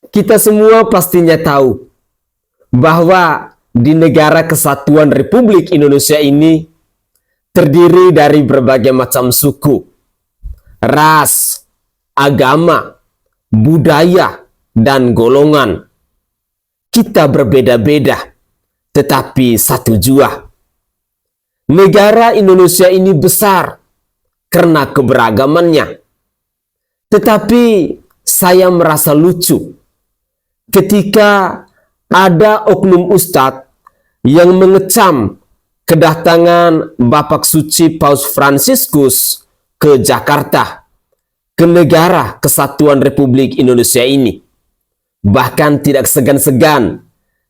Kita semua pastinya tahu bahwa di negara kesatuan Republik Indonesia ini terdiri dari berbagai macam suku, ras, agama, budaya, dan golongan. Kita berbeda-beda, tetapi satu jua. Negara Indonesia ini besar karena keberagamannya. Tetapi saya merasa lucu ketika ada oknum ustadz yang mengecam kedatangan Bapak Suci Paus Fransiskus ke Jakarta, ke negara kesatuan Republik Indonesia ini. Bahkan tidak segan-segan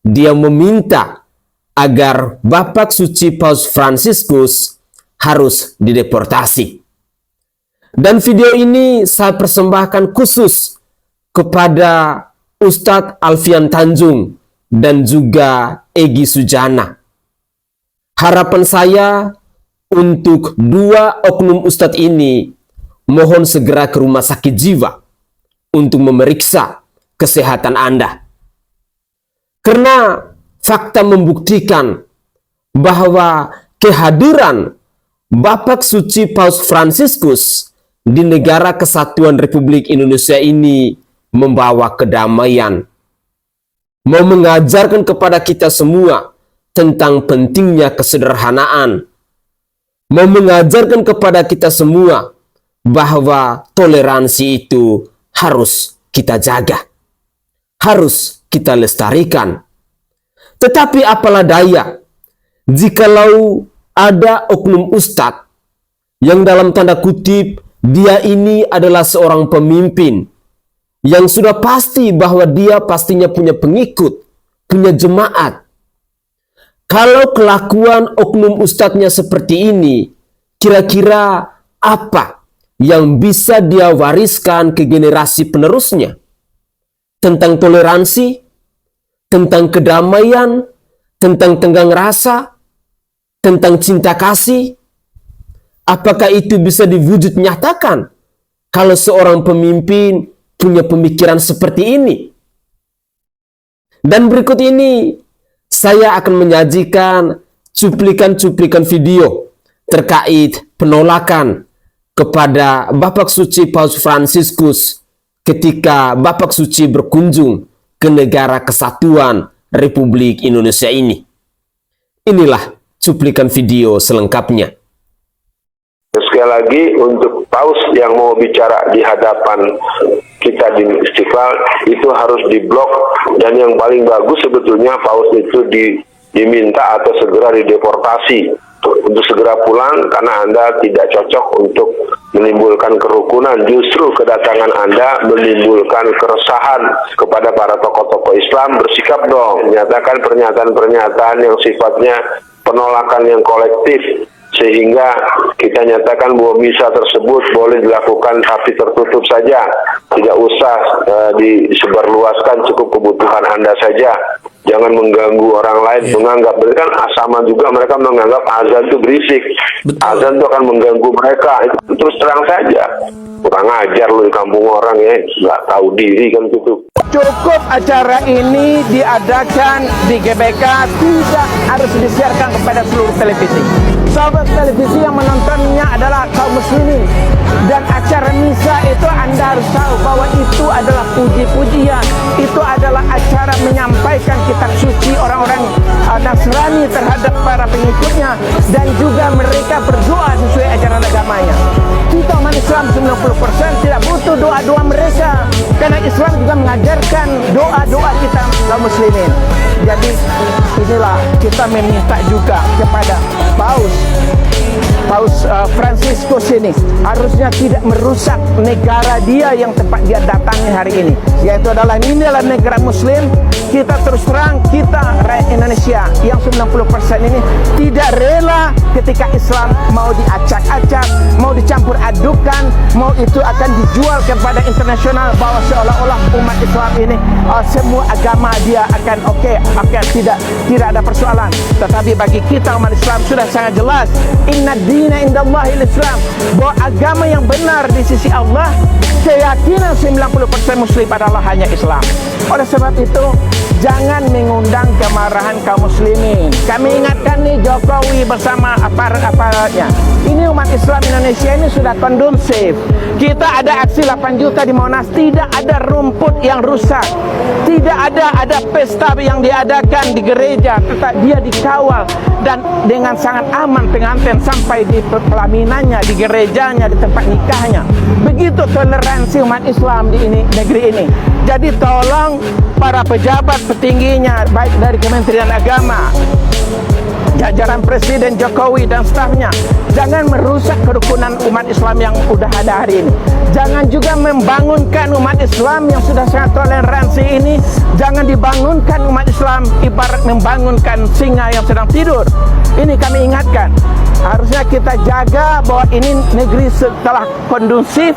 dia meminta agar Bapak Suci Paus Fransiskus harus dideportasi. Dan video ini saya persembahkan khusus kepada Ustadz Alfian Tanjung dan juga Egy Sujana. Harapan saya untuk dua oknum ustadz ini mohon segera ke rumah sakit jiwa untuk memeriksa kesehatan Anda. Karena fakta membuktikan bahwa kehadiran Bapak Suci Paus Fransiskus di negara kesatuan Republik Indonesia ini membawa kedamaian, mau mengajarkan kepada kita semua tentang pentingnya kesederhanaan, mau mengajarkan kepada kita semua bahwa toleransi itu harus kita jaga, harus kita lestarikan. Tetapi apalah daya jikalau ada oknum ustadz yang dalam tanda kutip dia ini adalah seorang pemimpin yang sudah pasti bahwa dia pastinya punya pengikut, punya jemaat. Kalau kelakuan oknum ustadznya seperti ini, kira-kira apa yang bisa dia wariskan ke generasi penerusnya? Tentang toleransi, tentang kedamaian, tentang tenggang rasa, tentang cinta kasih. Apakah itu bisa diwujud nyatakan kalau seorang pemimpin punya pemikiran seperti ini? Dan berikut ini saya akan menyajikan cuplikan-cuplikan video terkait penolakan kepada Bapak Suci Paus Fransiskus ketika Bapak Suci berkunjung ke negara kesatuan Republik Indonesia ini. Inilah cuplikan video selengkapnya. Sekali lagi, untuk paus yang mau bicara di hadapan kita di Istiqlal itu harus diblok, dan yang paling bagus sebetulnya paus itu diminta atau segera dideportasi untuk segera pulang, karena Anda tidak cocok untuk menimbulkan kerukunan. Justru kedatangan Anda menimbulkan keresahan kepada para tokoh-tokoh Islam. Bersikap dong, menyatakan pernyataan-pernyataan yang sifatnya penolakan yang kolektif, sehingga kita nyatakan bahwa misa tersebut boleh dilakukan tapi tertutup saja, tidak usah disebarluaskan, cukup kebutuhan Anda saja, jangan mengganggu orang lain. Menganggap, kan sama juga mereka menganggap azan itu berisik. Betul. Azan itu akan mengganggu mereka, itu terus terang saja. Kurang ajar lu di kampung orang ya, nggak tahu diri kan gitu. Cukup acara ini diadakan di GBK, tidak harus disiarkan kepada seluruh televisi. Sahabat televisi yang menontonnya adalah kaum muslimin, dan acara misa itu Anda harus tahu bahwa itu adalah puji-pujian, itu adalah acara menyampaikan kitab suci orang-orang Nasrani terhadap para pengikutnya, dan juga mereka berdoa sesuai ajaran agamanya. Kita umat Islam 90% tidak butuh doa-doa mereka, karena Islam juga mengajarkan doa-doa kita kaum muslimin. Jadi inilah kita meminta juga kepada Paus Fransiskus ini harusnya tidak merusak negara dia yang tempat dia datangi hari ini, yaitu inilah negara muslim. Kita terus terang, kita rakyat Indonesia yang 90% ini tidak rela ketika Islam mau diacak-acak, mau dicampur adukan, mau itu akan dijual kepada internasional, bahwa seolah-olah umat Islam ini semua agama dia akan akan tidak ada persoalan. Tetapi bagi kita umat Islam sudah sangat jelas, inna dina indallahil Islam, bahwa agama yang benar di sisi Allah, keyakinan 90% muslim adalah hanya Islam. Oleh sebab itu, jangan mengundang kemarahan kaum muslimin. Kami ingatkan nih, Jokowi bersama aparatnya. Ini umat Islam Indonesia ini sudah kondusif. Kita ada aksi 8 juta di Monas, tidak ada rumput yang rusak. Tidak ada pesta yang diadakan di gereja, tetap dia dikawal dan dengan sangat aman pengantin sampai di pelaminannya, di gerejanya, di tempat nikahnya. Begitu toleransi umat Islam di negeri ini. Jadi tolong para pejabat petingginya, baik dari Kementerian Agama, jajaran Presiden Jokowi dan stafnya, jangan merusak kerukunan umat Islam yang sudah ada hari ini. Jangan juga membangunkan umat Islam yang sudah sangat toleransi ini. Jangan dibangunkan umat Islam ibarat membangunkan singa yang sedang tidur. Ini kami ingatkan. Harusnya kita jaga bahwa ini negeri setelah kondusif,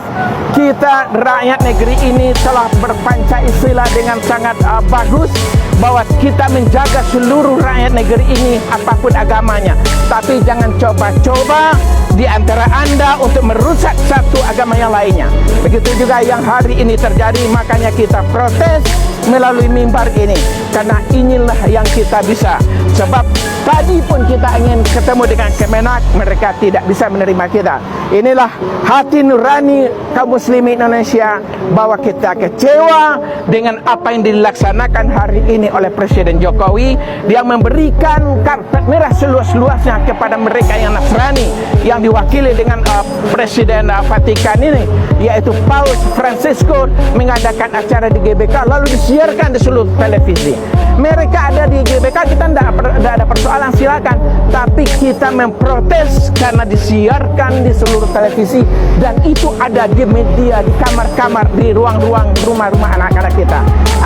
kita rakyat negeri ini telah berpancasila dengan sangat bagus, bahwa kita menjaga seluruh rakyat negeri ini apapun agamanya. Tapi jangan coba-coba di antara Anda untuk merusak satu agama yang lainnya. Begitu juga yang hari ini terjadi, makanya kita protes melalui mimbar ini, karena inilah yang kita bisa. Sebab tadi pun kita ingin ketemu dengan Kemenak, mereka tidak bisa menerima kita. Inilah hati nurani kaum muslimin Indonesia, bahwa kita kecewa dengan apa yang dilaksanakan hari ini oleh Presiden Jokowi. Dia memberikan karpet merah seluas-luasnya kepada mereka yang Nasrani, yang diwakili dengan Presiden Vatikan ini, yaitu Paus Francisco, mengadakan acara di GBK lalu disiarkan di seluruh televisi. Mereka ada di GBK, kita tidak ada persoalan, silakan. Tapi kita memprotes karena disiarkan di seluruh televisi, dan itu ada di media, di kamar-kamar, di ruang-ruang rumah-rumah anak-anak kita.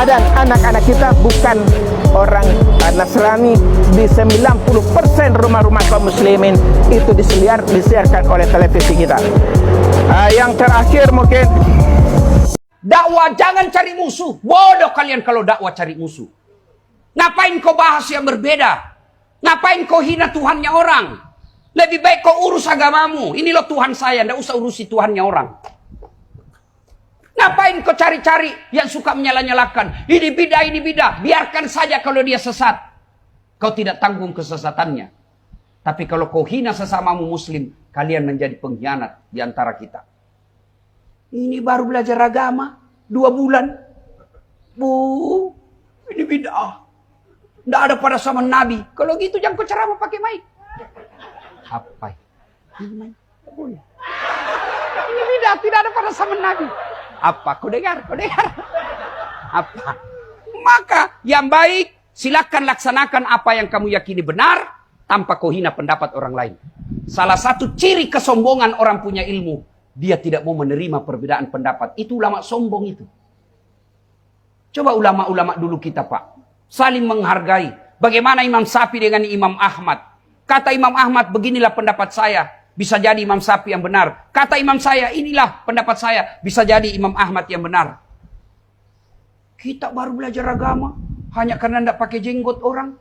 Dan anak-anak kita bukan orang Nasrani. Di 90% rumah-rumah kaum muslimin itu disiarkan oleh televisi kita. Yang terakhir mungkin, dakwah jangan cari musuh. Bodoh kalian kalau dakwah cari musuh. Ngapain kau bahas yang berbeda? Ngapain kau hina Tuhannya orang? Lebih baik kau urus agamamu. Ini loh Tuhan saya, ndak usah urusi Tuhannya orang. Ngapain kau cari-cari yang suka menyala-nyalakan? Ini bidah. Biarkan saja kalau dia sesat. Kau tidak tanggung kesesatannya. Tapi kalau kau hina sesamamu muslim, kalian menjadi pengkhianat di antara kita. Ini baru belajar agama 2 bulan. Ini bid'ah. Tidak ada pada zaman Nabi. Kalau gitu jangan kau ceramah pakai mic. Apa? Ini boleh. Ini bid'ah, tidak ada pada zaman Nabi. Apa? Kau dengar? Apa? Maka yang baik, silakan laksanakan apa yang kamu yakini benar, tanpa kau hina pendapat orang lain. Salah satu ciri kesombongan orang punya ilmu, dia tidak mau menerima perbedaan pendapat. Itu ulama sombong itu. Coba ulama-ulama dulu kita, Pak, saling menghargai. Bagaimana Imam Syafi'i dengan Imam Ahmad? Kata Imam Ahmad, beginilah pendapat saya. Bisa jadi Imam Syafi'i yang benar. Kata Imam saya, inilah pendapat saya. Bisa jadi Imam Ahmad yang benar. Kita baru belajar agama hanya karena tidak pakai jenggot orang.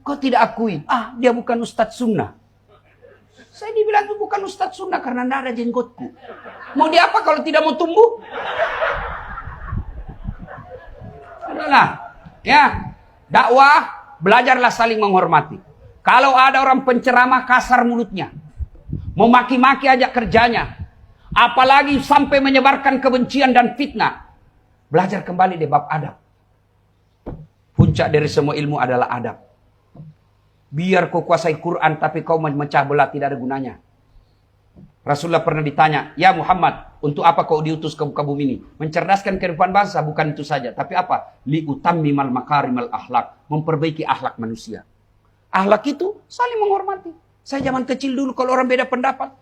Kau tidak akui, dia bukan Ustadz Sunnah. Saya dibilang itu bukan Ustadz Sunnah karena tidak ada jenggotku. Mau dia apa kalau tidak mau tumbuh? Adalah, ya, dakwah, belajarlah saling menghormati. Kalau ada orang penceramah kasar mulutnya, memaki-maki aja kerjanya, apalagi sampai menyebarkan kebencian dan fitnah, belajar kembali deh bab adab. Puncak dari semua ilmu adalah adab. Biar kau kuasai Quran tapi kau memecah belah tidak ada gunanya. Rasulullah pernah ditanya, ya Muhammad, untuk apa kau diutus ke muka bumi ini? Mencerdaskan kehidupan bangsa, bukan itu saja. Tapi apa? Liutammimal makarimal akhlak, memperbaiki akhlak manusia. Akhlak itu saling menghormati. Saya zaman kecil dulu kalau orang beda pendapat,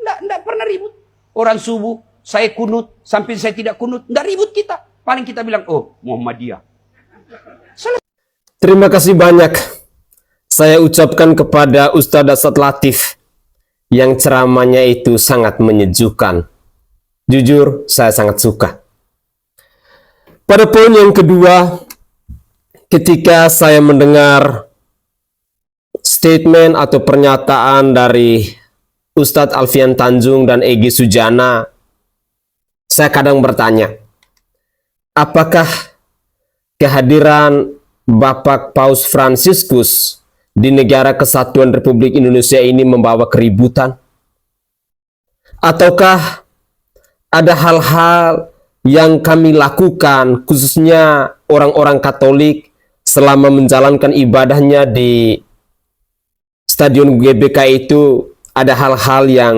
enggak pernah ribut. Orang subuh, saya kunut, sampai saya tidak kunut, enggak ribut kita. Paling kita bilang, oh Muhammadiyah. Terima kasih banyak saya ucapkan kepada Ustadz Asad Latif yang ceramahnya itu sangat menyejukkan. Jujur, saya sangat suka. Pada poin yang kedua, ketika saya mendengar statement atau pernyataan dari Ustadz Alfian Tanjung dan Egy Sujana, saya kadang bertanya, apakah kehadiran Bapak Paus Fransiskus di negara kesatuan Republik Indonesia ini membawa keributan? Ataukah ada hal-hal yang kami lakukan, khususnya orang-orang Katolik, selama menjalankan ibadahnya di Stadion GBK itu, ada hal-hal yang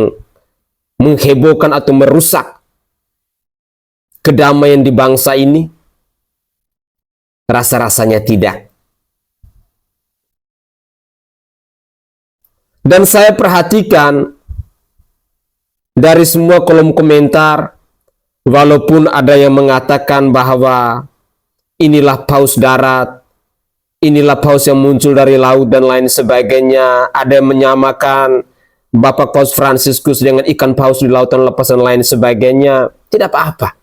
menghebohkan atau merusak kedamaian di bangsa ini? Rasa-rasanya tidak. Dan saya perhatikan dari semua kolom komentar, walaupun ada yang mengatakan bahwa inilah paus darat, inilah paus yang muncul dari laut dan lain sebagainya, ada yang menyamakan Bapak Paus Fransiskus dengan ikan paus di lautan lepas dan lain sebagainya, tidak apa-apa.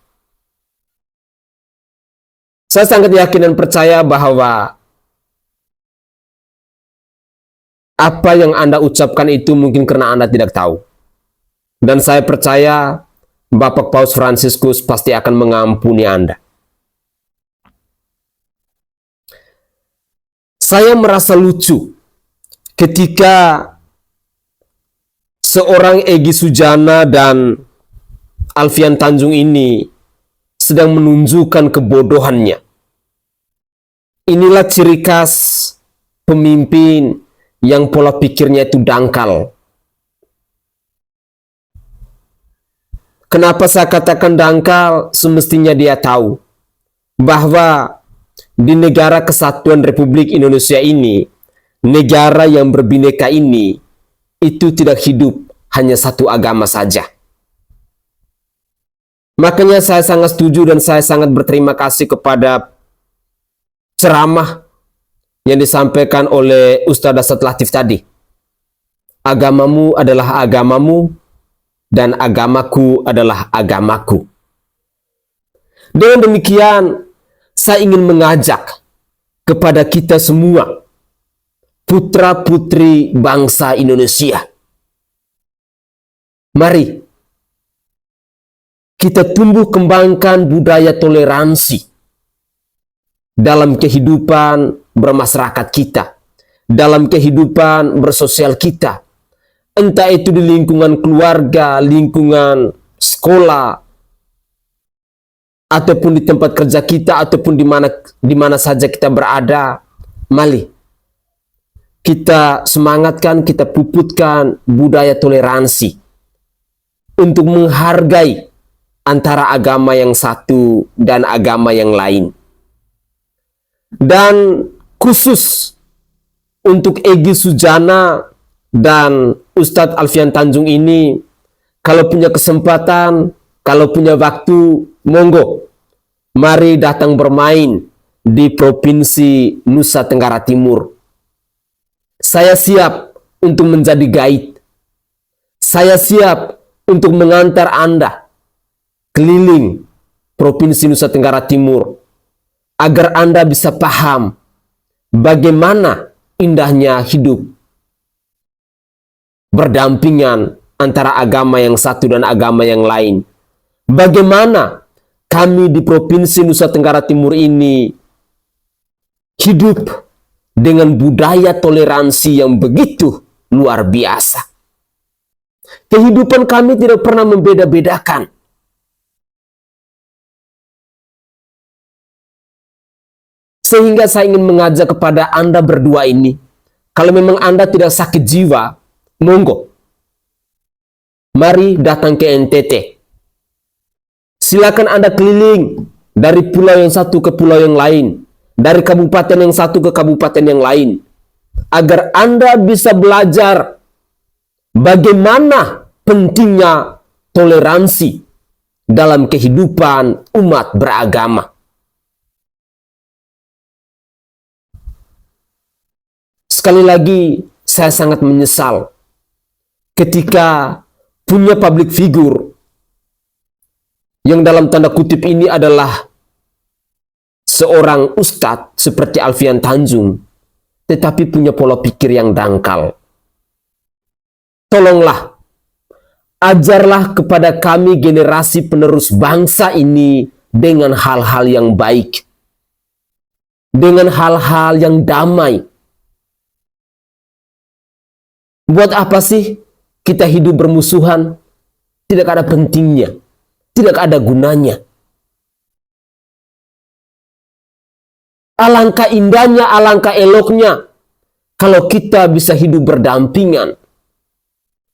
Saya sangat yakin dan percaya bahwa apa yang Anda ucapkan itu mungkin karena Anda tidak tahu. Dan saya percaya Bapak Paus Fransiskus pasti akan mengampuni Anda. Saya merasa lucu ketika seorang Egy Sujana dan Alfian Tanjung ini sedang menunjukkan kebodohannya. Inilah ciri khas pemimpin yang pola pikirnya itu dangkal. Kenapa saya katakan dangkal? Semestinya dia tahu bahwa di negara kesatuan Republik Indonesia ini, negara yang berbineka ini, itu tidak hidup hanya satu agama saja. Makanya saya sangat setuju dan saya sangat berterima kasih kepada ceramah yang disampaikan oleh Ustadz Dasat Latif tadi. Agamamu adalah agamamu, dan agamaku adalah agamaku. Dengan demikian, saya ingin mengajak kepada kita semua, putra-putri bangsa Indonesia. Mari kita tumbuh kembangkan budaya toleransi dalam kehidupan bermasyarakat kita, dalam kehidupan bersosial kita. Entah itu di lingkungan keluarga, lingkungan sekolah, ataupun di tempat kerja kita, ataupun di mana saja kita berada. Mari kita semangatkan, kita puputkan budaya toleransi untuk menghargai antara agama yang satu dan agama yang lain. Dan khusus untuk Egy Sujana dan Ustadz Alfian Tanjung ini, kalau punya kesempatan, kalau punya waktu, monggo, mari datang bermain di Provinsi Nusa Tenggara Timur. Saya siap untuk menjadi guide. Saya siap untuk mengantar Anda keliling Provinsi Nusa Tenggara Timur, agar Anda bisa paham bagaimana indahnya hidup berdampingan antara agama yang satu dan agama yang lain. Bagaimana kami di Provinsi Nusa Tenggara Timur ini hidup dengan budaya toleransi yang begitu luar biasa. Kehidupan kami tidak pernah membeda-bedakan. Sehingga saya ingin mengajak kepada Anda berdua ini, kalau memang Anda tidak sakit jiwa, monggo, mari datang ke NTT. Silakan Anda keliling dari pulau yang satu ke pulau yang lain, dari kabupaten yang satu ke kabupaten yang lain, agar Anda bisa belajar bagaimana pentingnya toleransi dalam kehidupan umat beragama. Sekali lagi, saya sangat menyesal ketika punya public figure yang dalam tanda kutip ini adalah seorang ustadz seperti Alfian Tanjung, tetapi punya pola pikir yang dangkal. Tolonglah, ajarlah kepada kami generasi penerus bangsa ini dengan hal-hal yang baik, dengan hal-hal yang damai. Buat apa sih kita hidup bermusuhan? Tidak ada pentingnya, tidak ada gunanya. Alangkah indahnya, alangkah eloknya kalau kita bisa hidup berdampingan,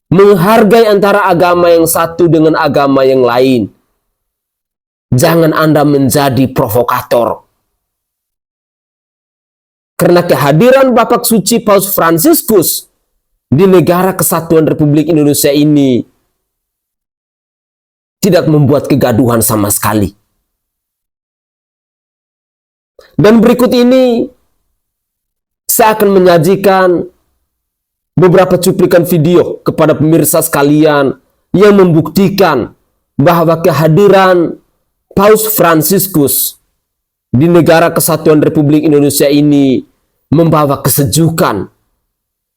menghargai antara agama yang satu dengan agama yang lain. Jangan Anda menjadi provokator. Karena kehadiran Bapak Suci Paus Fransiskus di negara Kesatuan Republik Indonesia ini tidak membuat kegaduhan sama sekali. Dan berikut ini saya akan menyajikan beberapa cuplikan video kepada pemirsa sekalian yang membuktikan bahwa kehadiran Paus Fransiskus di negara Kesatuan Republik Indonesia ini membawa kesejukan,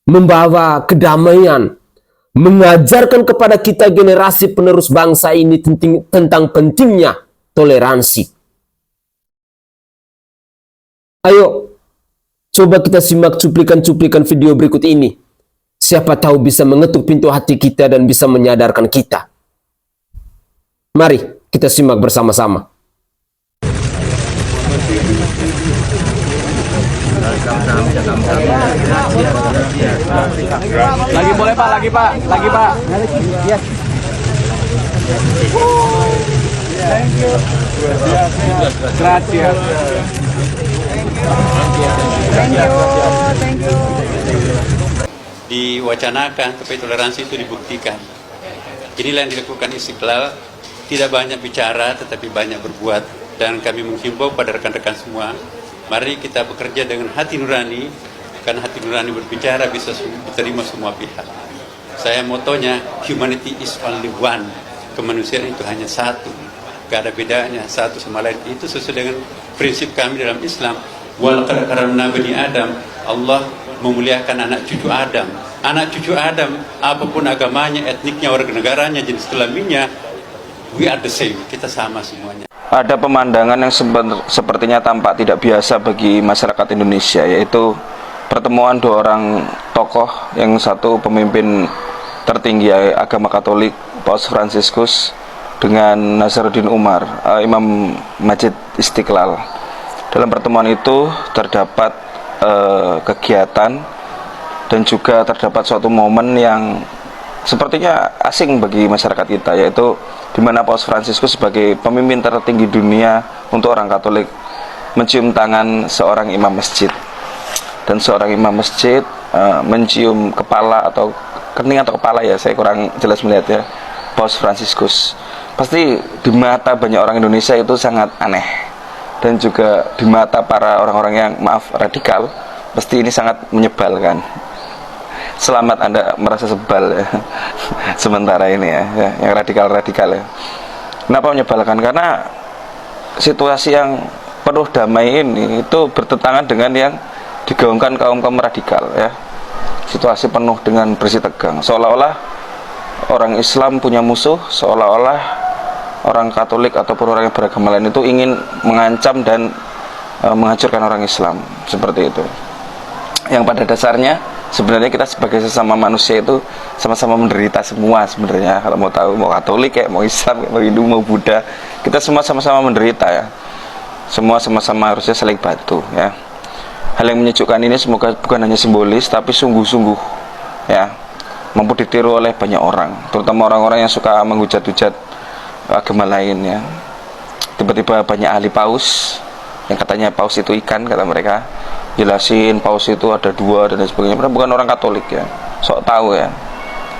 membawa kedamaian, mengajarkan kepada kita generasi penerus bangsa ini tentang pentingnya toleransi. Ayo, coba kita simak cuplikan-cuplikan video berikut ini. Siapa tahu bisa mengetuk pintu hati kita dan bisa menyadarkan kita. Mari kita simak bersama-sama. Lagi boleh Pak, lagi Pak. Yes. Thank you. Gracias. Thank you. Diwacanakan supaya toleransi itu dibuktikan. Inilah yang dilakukan Istiqlal, tidak banyak bicara tetapi banyak berbuat, dan kami menghimbau pada rekan-rekan semua, mari kita bekerja dengan hati nurani, karena hati nurani berbicara bisa diterima semua pihak. Saya motonya humanity is only one, kemanusiaan itu hanya satu, gak ada bedanya satu sama lain. Itu sesuai dengan prinsip kami dalam Islam. Walaqad karamna bani Adam, Allah memuliakan anak cucu Adam. Anak cucu Adam, apapun agamanya, etniknya, warga negaranya, jenis kelaminnya, we are the same, kita sama semuanya. Ada pemandangan yang sepertinya tampak tidak biasa bagi masyarakat Indonesia, yaitu pertemuan dua orang tokoh, yang satu pemimpin tertinggi agama Katolik, Paus Fransiskus, dengan Nazaruddin Umar, Imam Masjid Istiqlal. Dalam pertemuan itu terdapat kegiatan dan juga terdapat suatu momen yang sepertinya asing bagi masyarakat kita, yaitu di mana Paus Fransiskus sebagai pemimpin tertinggi dunia untuk orang Katolik mencium tangan seorang imam masjid, dan seorang imam masjid mencium kepala atau kening atau kepala, ya saya kurang jelas melihat ya, Paus Fransiskus. Pasti di mata banyak orang Indonesia itu sangat aneh, dan juga di mata para orang-orang yang radikal, pasti ini sangat menyebalkan. Selamat Anda merasa sebal ya sementara ini ya, yang radikal-radikal ya. Kenapa menyebalkan? Karena situasi yang penuh damai ini itu bertentangan dengan yang digaungkan kaum-kaum radikal ya. Situasi penuh dengan bersih tegang, seolah-olah orang Islam punya musuh, seolah-olah orang Katolik ataupun orang yang beragama lain itu ingin mengancam dan menghancurkan orang Islam, seperti itu. Yang pada dasarnya sebenarnya kita sebagai sesama manusia itu sama-sama menderita semua sebenarnya. Kalau mau tahu, mau Katolik kayak mau Islam, mau Hindu, mau Buddha, kita semua sama-sama menderita ya. Semua sama-sama harusnya saling bantu ya. Hal yang menyejukkan ini semoga bukan hanya simbolis, tapi sungguh-sungguh ya, mampu ditiru oleh banyak orang, terutama orang-orang yang suka menghujat-hujat agama lain ya. Tiba-tiba banyak ahli paus yang katanya paus itu ikan, kata mereka, jelasin paus itu ada dua dan lain sebagainya. Padahal bukan orang Katolik ya, sok tahu ya.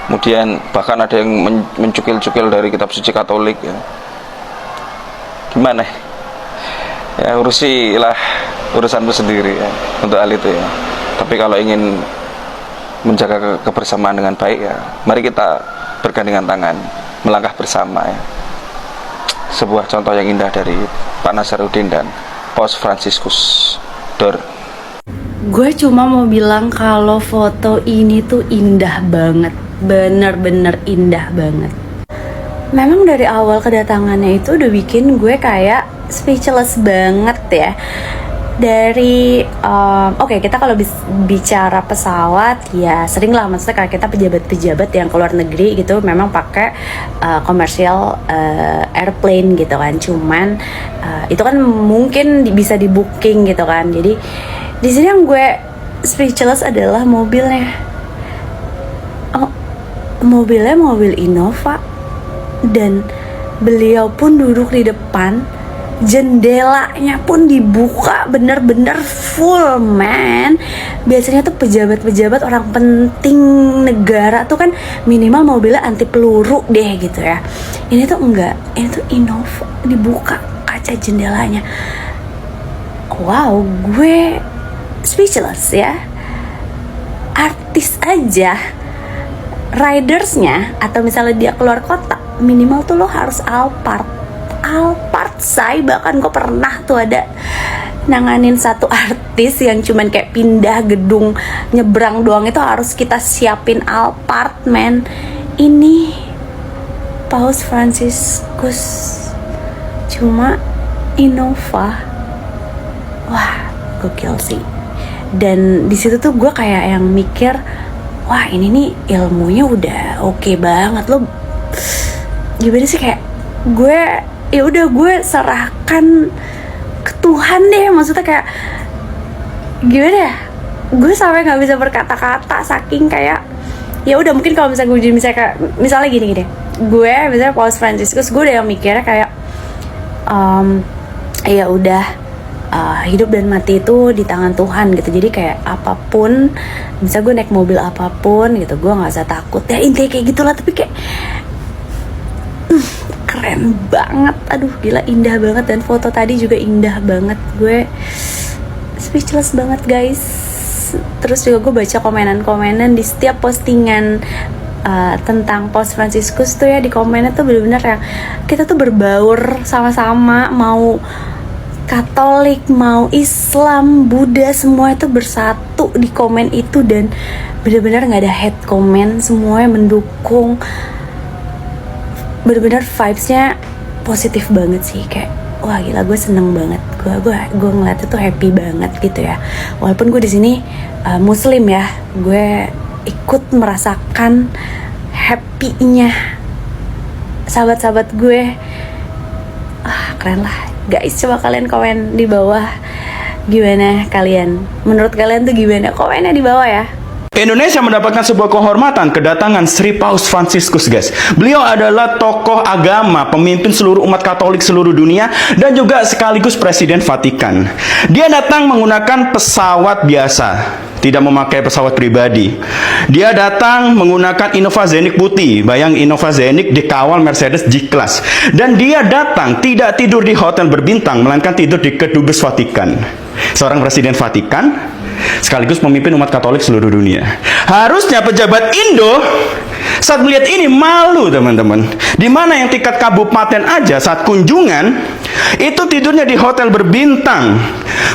Kemudian bahkan ada yang mencukil-cukil dari kitab suci Katolik ya. Gimana ya, urusilah urusanmu sendiri ya untuk hal itu ya. Tapi kalau ingin menjaga kebersamaan dengan baik ya, mari kita bergandengan tangan, melangkah bersama ya. Sebuah contoh yang indah dari Pak Nazaruddin dan Paus Fransiskus. Dor. Gue cuma mau bilang kalau foto ini tuh indah banget, bener-bener indah banget. Memang dari awal kedatangannya itu udah bikin gue kayak speechless banget ya. Dari oke, kita kalau bicara pesawat ya sering lah, maksudnya kayak kita pejabat-pejabat yang keluar negeri gitu memang pakai komersial airplane gitu kan. Cuman itu kan mungkin bisa di booking gitu kan. Jadi di sini yang gue speechless adalah mobilnya. Mobilnya mobil Innova, dan beliau pun duduk di depan, jendelanya pun dibuka bener-bener full, man. Biasanya tuh pejabat-pejabat orang penting negara tuh kan minimal mobilnya anti peluru deh gitu ya. Ini tuh enggak, ini tuh Innova, dibuka kaca jendelanya. Wow, gue speechless ya. Artis aja, ridersnya atau misalnya dia keluar kota, minimal tuh lo harus Alphard say. Bahkan gue pernah tuh ada nanganin satu artis yang cuman kayak pindah gedung nyebrang doang, itu harus kita siapin Alphard, man. Ini Paus Fransiskus cuma Innova. Wah, gokil sih. Dan di situ tuh gue kayak yang mikir, wah ini nih ilmunya udah oke banget. Lo gimana sih, kayak gue ya udah gue serahkan ke Tuhan deh. Maksudnya kayak gimana ya, gue sampai nggak bisa berkata-kata saking kayak ya udah. Mungkin kalau misalnya gue misalnya gini gue misalnya Paus Fransiskus, gue udah yang mikirnya kayak ya udah, hidup dan mati itu di tangan Tuhan gitu. Jadi kayak apapun, misalnya gue naik mobil apapun gitu, gue nggak usah takut ya, intinya kayak gitulah. Tapi kayak keren banget, aduh gila, indah banget. Dan foto tadi juga indah banget, gue speechless banget guys. Terus juga gue baca komenan-komenan di setiap postingan tentang Paus Fransiskus tuh ya, di komennya tuh bener-bener yang kita tuh berbaur sama-sama, mau Katolik, mau Islam, Buddha, semua itu bersatu di komen itu. Dan bener-bener gak ada hate comment, semuanya mendukung. Bener-bener vibes-nya positif banget sih. Kayak wah gila, gue seneng banget. Gue ngeliatnya tuh happy banget gitu ya. Walaupun gue di sini Muslim ya, gue ikut merasakan happy-nya sahabat-sahabat gue. Keren lah guys. Coba kalian komen di bawah gimana kalian, menurut kalian tuh gimana, komennya di bawah ya. Indonesia mendapatkan sebuah kehormatan kedatangan Sri Paus Fransiskus, guys. Beliau adalah tokoh agama, pemimpin seluruh umat Katolik seluruh dunia, dan juga sekaligus Presiden Vatikan. Dia datang menggunakan pesawat biasa, tidak memakai pesawat pribadi. Dia datang menggunakan Innova Zenith putih. Bayang, Innova Zenith dikawal Mercedes G-Class. Dan dia datang tidak tidur di hotel berbintang, melainkan tidur di Kedubes Vatikan. Seorang Presiden Vatikan sekaligus pemimpin umat Katolik seluruh dunia. Harusnya pejabat Indo saat melihat ini malu, teman-teman. Dimana yang tingkat kabupaten aja saat kunjungan itu tidurnya di hotel berbintang,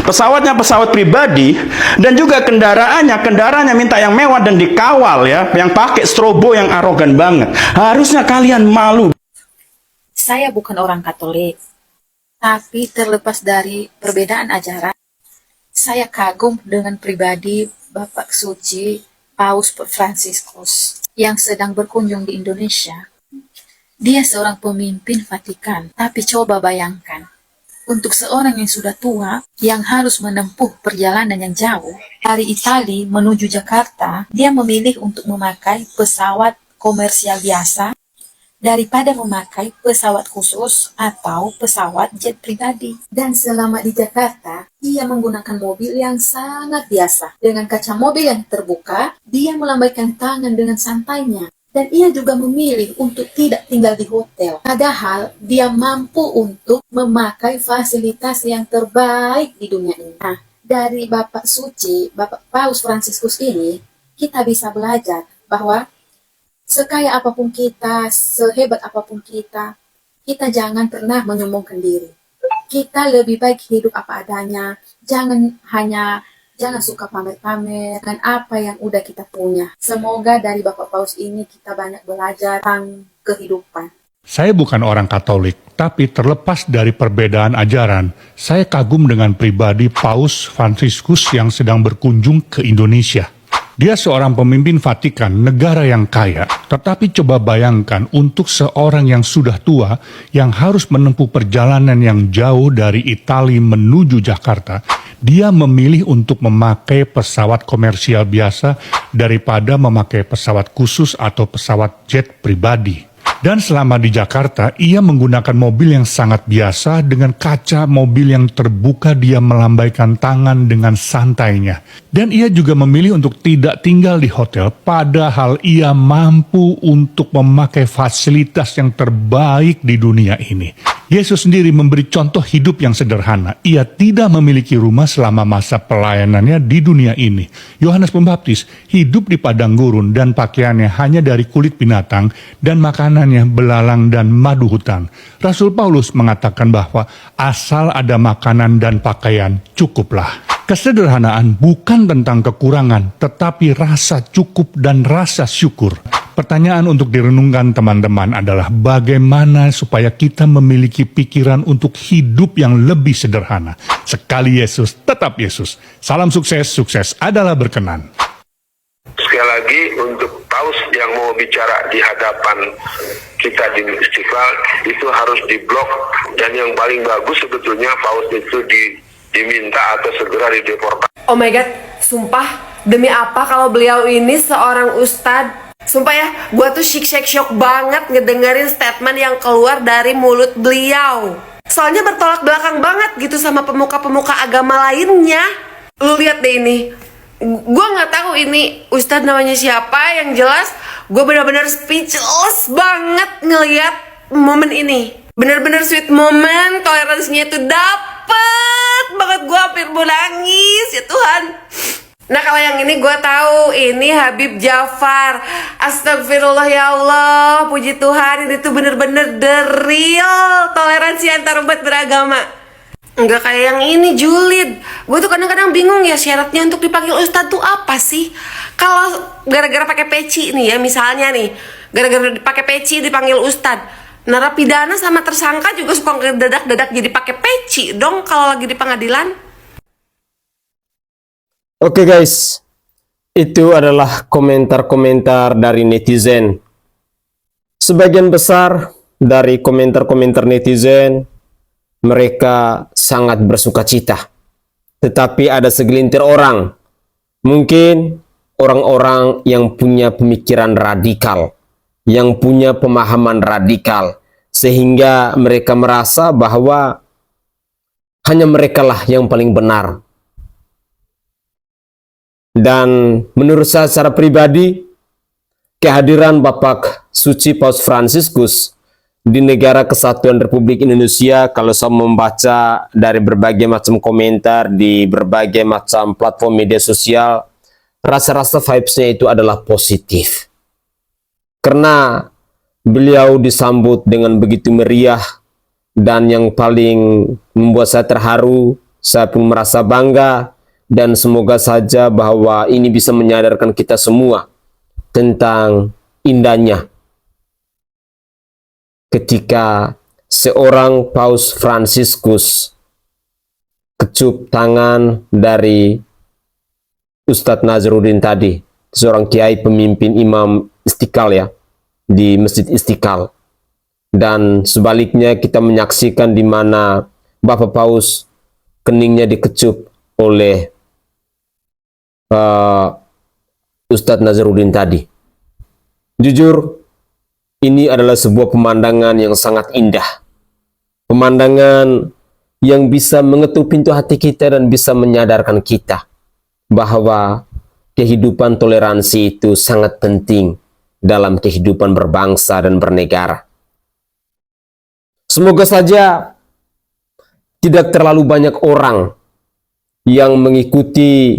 pesawatnya pesawat pribadi, dan juga kendaraannya minta yang mewah dan dikawal ya, yang pakai strobo yang arogan banget. Harusnya kalian malu. Saya bukan orang Katolik, tapi terlepas dari perbedaan ajaran, saya kagum dengan pribadi Bapak Suci Paus Fransiskus yang sedang berkunjung di Indonesia. Dia seorang pemimpin Vatikan, tapi coba bayangkan, untuk seorang yang sudah tua, yang harus menempuh perjalanan yang jauh, dari Italia menuju Jakarta, dia memilih untuk memakai pesawat komersial biasa, daripada memakai pesawat khusus atau pesawat jet pribadi. Dan selama di Jakarta, ia menggunakan mobil yang sangat biasa. Dengan kaca mobil yang terbuka, dia melambaikan tangan dengan santainya. Dan ia juga memilih untuk tidak tinggal di hotel. Padahal dia mampu untuk memakai fasilitas yang terbaik di dunia ini. Nah, dari Bapak Suci, Bapak Paus Fransiskus ini, kita bisa belajar bahwa sekaya apapun kita, sehebat apapun kita, kita jangan pernah menyombongkan diri. Kita lebih baik hidup apa adanya. Jangan suka pamer-pamer dengan apa yang udah kita punya. Semoga dari Bapak Paus ini kita banyak belajar tentang kehidupan. Saya bukan orang Katolik, tapi terlepas dari perbedaan ajaran, saya kagum dengan pribadi Paus Fransiskus yang sedang berkunjung ke Indonesia. Dia seorang pemimpin Vatikan, negara yang kaya, tetapi coba bayangkan untuk seorang yang sudah tua, yang harus menempuh perjalanan yang jauh dari Italia menuju Jakarta, dia memilih untuk memakai pesawat komersial biasa daripada memakai pesawat khusus atau pesawat jet pribadi. Dan selama di Jakarta, ia menggunakan mobil yang sangat biasa dengan kaca mobil yang terbuka. Dia melambaikan tangan dengan santainya. Dan ia juga memilih untuk tidak tinggal di hotel, padahal ia mampu untuk memakai fasilitas yang terbaik di dunia ini. Yesus sendiri memberi contoh hidup yang sederhana. Ia tidak memiliki rumah selama masa pelayanannya di dunia ini. Yohanes Pembaptis hidup di padang gurun dan pakaiannya hanya dari kulit binatang dan makanannya belalang dan madu hutan. Rasul Paulus mengatakan bahwa asal ada makanan dan pakaian cukuplah. Kesederhanaan bukan tentang kekurangan, tetapi rasa cukup dan rasa syukur. Pertanyaan untuk direnungkan teman-teman adalah bagaimana supaya kita memiliki pikiran untuk hidup yang lebih sederhana. Sekali Yesus, tetap Yesus. Salam sukses, sukses adalah berkenan. Sekali lagi untuk paus yang mau bicara di hadapan kita di Istiqlal itu harus diblok, dan yang paling bagus sebetulnya paus itu diminta atau segera dideportasi. Oh my god, sumpah demi apa kalau beliau ini seorang ustadz. Sumpah ya, gue tuh syok banget ngedengerin statement yang keluar dari mulut beliau. Soalnya bertolak belakang banget gitu sama pemuka-pemuka agama lainnya. Lu lihat deh ini. Gue nggak tahu ini ustadz namanya siapa, yang jelas gue benar-benar speechless banget ngelihat momen ini. Bener-bener sweet moment, toleransinya itu dapet banget, gue hampir mau nangis ya Tuhan. Nah kalau yang ini gue tahu ini Habib Jafar. Astagfirullah ya Allah, puji Tuhan, ini tuh bener-bener the real toleransi antar umat beragama. Enggak kayak yang ini julid. Gue tuh kadang-kadang bingung ya, syaratnya untuk dipanggil ustadz tuh apa sih? Kalau gara-gara pakai peci nih ya, misalnya nih, gara-gara pakai peci dipanggil ustadz, narapidana sama tersangka juga suka dadak-dadak jadi pakai peci dong kalau lagi di pengadilan. Oke guys, itu adalah komentar-komentar dari netizen. Sebagian besar dari komentar-komentar netizen, mereka sangat bersukacita. Tetapi ada segelintir orang, mungkin orang-orang yang punya pemikiran radikal, yang punya pemahaman radikal, sehingga mereka merasa bahwa hanya merekalah yang paling benar. Dan menurut saya secara pribadi, kehadiran Bapak Suci Paus Fransiskus di Negara Kesatuan Republik Indonesia, kalau saya membaca dari berbagai macam komentar di berbagai macam platform media sosial, rasa-rasa vibes-nya itu adalah positif. Karena beliau disambut dengan begitu meriah, dan yang paling membuat saya terharu, saya pun merasa bangga. Dan semoga saja bahwa ini bisa menyadarkan kita semua tentang indahnya ketika seorang Paus Fransiskus kecup tangan dari Ustadz Nazarudin tadi, seorang kiai pemimpin imam Istiqlal ya, di Masjid Istiqlal. Dan sebaliknya kita menyaksikan di mana Bapak Paus keningnya dikecup oleh Ustadz Nazarudin tadi. Jujur, ini adalah sebuah pemandangan yang sangat indah. Pemandangan yang bisa mengetuk pintu hati kita dan bisa menyadarkan kita bahwa kehidupan toleransi itu sangat penting dalam kehidupan berbangsa dan bernegara. Semoga saja tidak terlalu banyak orang yang mengikuti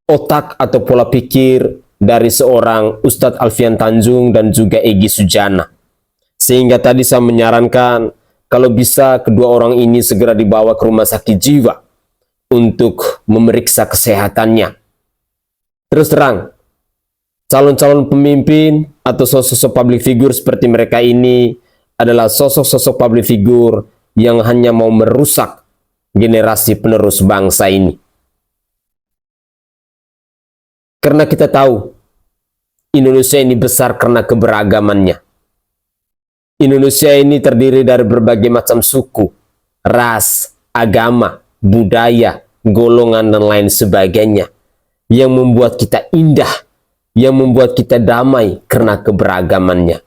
otak atau pola pikir dari seorang Ustadz Alfian Tanjung dan juga Egy Sujana. Sehingga tadi saya menyarankan kalau bisa kedua orang ini segera dibawa ke rumah sakit jiwa untuk memeriksa kesehatannya. Terus terang, calon-calon pemimpin atau sosok-sosok public figure seperti mereka ini adalah sosok-sosok public figure yang hanya mau merusak generasi penerus bangsa ini. Karena kita tahu Indonesia ini besar karena keberagamannya. Indonesia ini terdiri dari berbagai macam suku, ras, agama, budaya, golongan, dan lain sebagainya, yang membuat kita indah, yang membuat kita damai karena keberagamannya.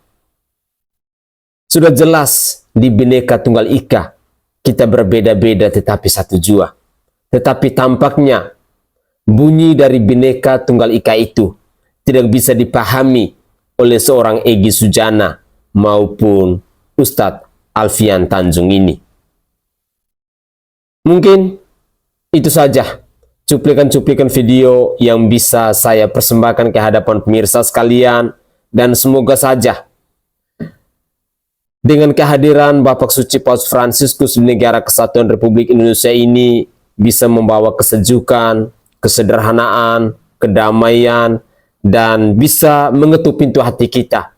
Sudah jelas di Bhinneka Tunggal Ika, kita berbeda-beda tetapi satu jua. Tetapi tampaknya bunyi dari Bhinneka Tunggal Ika itu tidak bisa dipahami oleh seorang Egy Sujana maupun Ustadz Alfian Tanjung ini. Mungkin itu saja cuplikan-cuplikan video yang bisa saya persembahkan ke hadapan pemirsa sekalian, dan semoga saja dengan kehadiran Bapak Suci Paus Fransiskus di Negara Kesatuan Republik Indonesia ini bisa membawa kesejukan, kesederhanaan, kedamaian, dan bisa mengetuk pintu hati kita.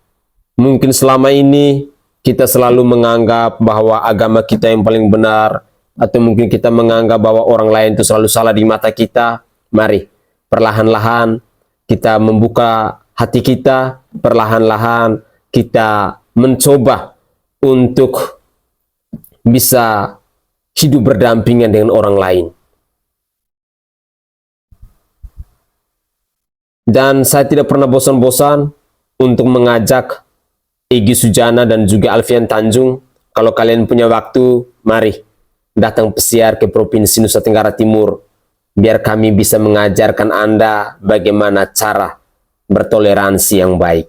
Mungkin selama ini kita selalu menganggap bahwa agama kita yang paling benar, atau mungkin kita menganggap bahwa orang lain itu selalu salah di mata kita. Mari perlahan-lahan kita membuka hati kita, perlahan-lahan kita mencoba untuk bisa hidup berdampingan dengan orang lain. Dan saya tidak pernah bosan-bosan untuk mengajak Egy Sujana dan juga Alfian Tanjung, kalau kalian punya waktu, mari datang pesiar ke Provinsi Nusa Tenggara Timur, biar kami bisa mengajarkan Anda bagaimana cara bertoleransi yang baik.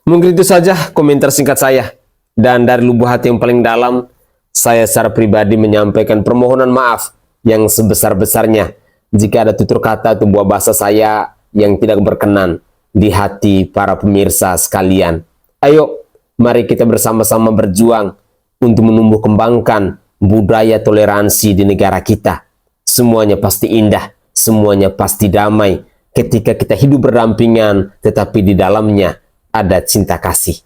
Mungkin itu saja komentar singkat saya, dan dari lubuk hati yang paling dalam, saya secara pribadi menyampaikan permohonan maaf yang sebesar-besarnya jika ada tutur kata atau buah bahasa saya yang tidak berkenan di hati para pemirsa sekalian. Ayo, mari kita bersama-sama berjuang untuk menumbuh kembangkan budaya toleransi di negara kita. Semuanya pasti indah, semuanya pasti damai ketika kita hidup berdampingan, tetapi di dalamnya ada cinta kasih.